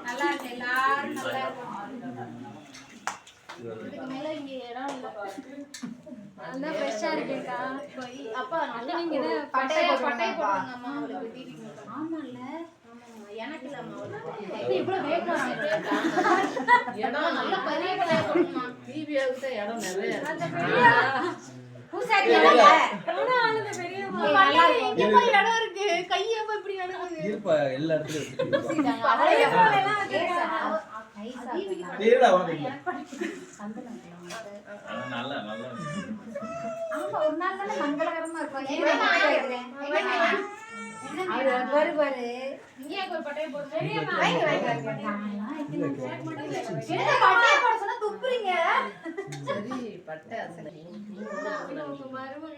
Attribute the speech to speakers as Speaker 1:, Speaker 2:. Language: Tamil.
Speaker 1: நல்லா இருக்கு, எல்லாரும் நல்லா இதுக்கு மேல இங்க இடம் இல்ல. நல்லா ஃப்ரெஷ்ஷா இருக்கேக்கா. அப்பா நல்லா நீங்க பட்டைய போடுங்கம்மா அவளுக்கு டிவி. ஆமால்ல, எனக்கு இல்லம்மா இவ்வளவு வேகம் இடம் நல்ல பெரிய பட்டைய போடுமா. டிவி ஆகுது இடம் நிறைய அந்த பெரிய பூசாரி இல்ல ஆனா அந்த பெரிய நல்லா எங்க போய் இடம் இருக்கு. கைய போய் இப்படி நடக்குது இருப்பா எல்லா இடத்துலயும் வச்சிருக்காங்க. அவளே போறலாம் வச்சிருக்காங்க. தேடா வாங்க நல்ல நல்ல ஆமா ஒரு நாள் தான மங்களகரமா இருக்கும். அது பாரு பாரு இங்க ஒரு பட்டைய போடு. பெரியம்மா வைங்க வைங்க என்ன பட்டைய போட சொன்னா துப்புறீங்க. சரி பட்டை அசல மருமக